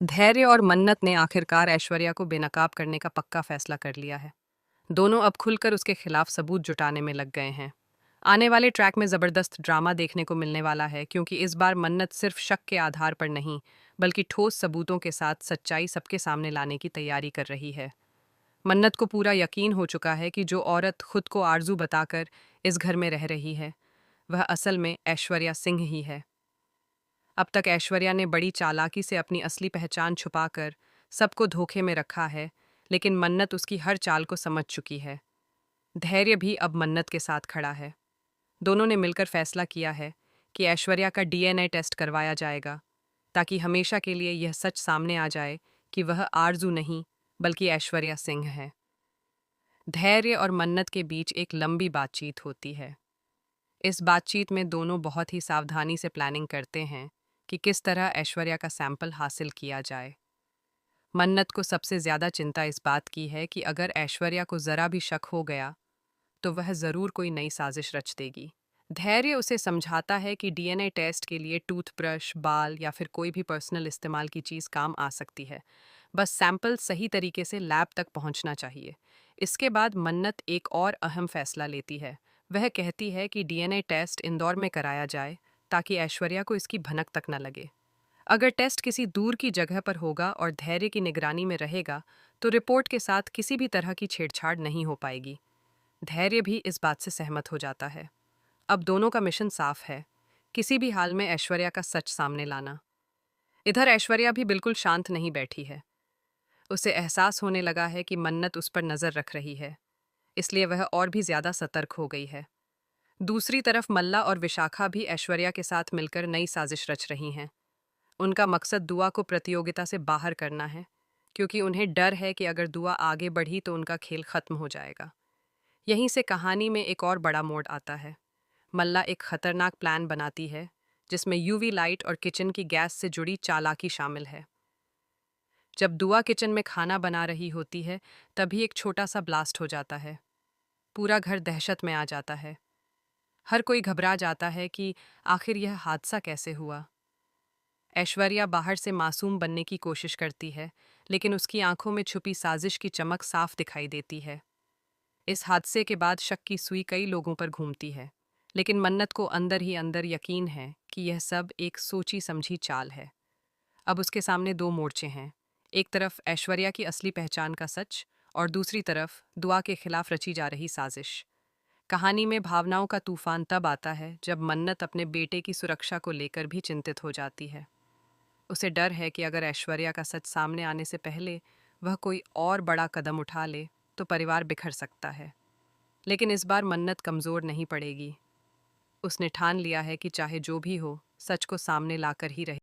धैर्य और मन्नत ने आखिरकार ऐश्वर्या को बेनकाब करने का पक्का फैसला कर लिया है। दोनों अब खुलकर उसके खिलाफ सबूत जुटाने में लग गए हैं। आने वाले ट्रैक में जबरदस्त ड्रामा देखने को मिलने वाला है, क्योंकि इस बार मन्नत सिर्फ शक के आधार पर नहीं, बल्कि ठोस सबूतों के साथ सच्चाई सबके सामने लाने की तैयारी कर रही है। मन्नत को पूरा यकीन हो चुका है कि जो औरत खुद को आरजू बताकर इस घर में रह रही है, वह असल में ऐश्वर्या सिंह ही है। अब तक ऐश्वर्या ने बड़ी चालाकी से अपनी असली पहचान छुपाकर सबको धोखे में रखा है, लेकिन मन्नत उसकी हर चाल को समझ चुकी है। धैर्य भी अब मन्नत के साथ खड़ा है। दोनों ने मिलकर फैसला किया है कि ऐश्वर्या का डीएनए टेस्ट करवाया जाएगा, ताकि हमेशा के लिए यह सच सामने आ जाए कि वह आरजू नहीं, बल्कि ऐश्वर्या सिंह है। धैर्य और मन्नत के बीच एक लंबी बातचीत होती है। इस बातचीत में दोनों बहुत ही सावधानी से प्लानिंग करते हैं कि किस तरह ऐश्वर्या का सैंपल हासिल किया जाए। मन्नत को सबसे ज़्यादा चिंता इस बात की है कि अगर ऐश्वर्या को ज़रा भी शक हो गया तो वह ज़रूर कोई नई साजिश रच देगी। धैर्य उसे समझाता है कि डीएनए टेस्ट के लिए टूथब्रश, बाल या फिर कोई भी पर्सनल इस्तेमाल की चीज़ काम आ सकती है। बस सैंपल सही तरीके से लैब तक पहुंचना चाहिए। इसके बाद मन्नत एक और अहम फैसला लेती है। वह कहती है कि डीएनए टेस्ट इंदौर में कराया जाए, ताकि ऐश्वर्या को इसकी भनक तक न लगे। अगर टेस्ट किसी दूर की जगह पर होगा और धैर्य की निगरानी में रहेगा, तो रिपोर्ट के साथ किसी भी तरह की छेड़छाड़ नहीं हो पाएगी। धैर्य भी इस बात से सहमत हो जाता है। अब दोनों का मिशन साफ है, किसी भी हाल में ऐश्वर्या का सच सामने लाना। इधर ऐश्वर्या भी बिल्कुल शांत नहीं बैठी है। उसे एहसास होने लगा है कि मन्नत उस पर नज़र रख रही है, इसलिए वह और भी ज़्यादा सतर्क हो गई है। दूसरी तरफ मल्ला और विशाखा भी ऐश्वर्या के साथ मिलकर नई साजिश रच रही हैं। उनका मकसद दुआ को प्रतियोगिता से बाहर करना है, क्योंकि उन्हें डर है कि अगर दुआ आगे बढ़ी तो उनका खेल खत्म हो जाएगा। यहीं से कहानी में एक और बड़ा मोड़ आता है। मल्ला एक खतरनाक प्लान बनाती है, जिसमें यूवी लाइट और किचन की गैस से जुड़ी चालाकी शामिल है। जब दुआ किचन में खाना बना रही होती है, तभी एक छोटा सा ब्लास्ट हो जाता है। पूरा घर दहशत में आ जाता है। हर कोई घबरा जाता है कि आखिर यह हादसा कैसे हुआ। ऐश्वर्या बाहर से मासूम बनने की कोशिश करती है, लेकिन उसकी आंखों में छुपी साजिश की चमक साफ दिखाई देती है। इस हादसे के बाद शक की सुई कई लोगों पर घूमती है, लेकिन मन्नत को अंदर ही अंदर यकीन है कि यह सब एक सोची समझी चाल है। अब उसके सामने दो मोर्चे हैं, एक तरफ ऐश्वर्या की असली पहचान का सच, और दूसरी तरफ दुआ के खिलाफ रची जा रही साजिश। कहानी में भावनाओं का तूफान तब आता है जब मन्नत अपने बेटे की सुरक्षा को लेकर भी चिंतित हो जाती है। उसे डर है कि अगर ऐश्वर्या का सच सामने आने से पहले वह कोई और बड़ा कदम उठा ले, तो परिवार बिखर सकता है। लेकिन इस बार मन्नत कमज़ोर नहीं पड़ेगी। उसने ठान लिया है कि चाहे जो भी हो, सच को सामने लाकर ही रहे।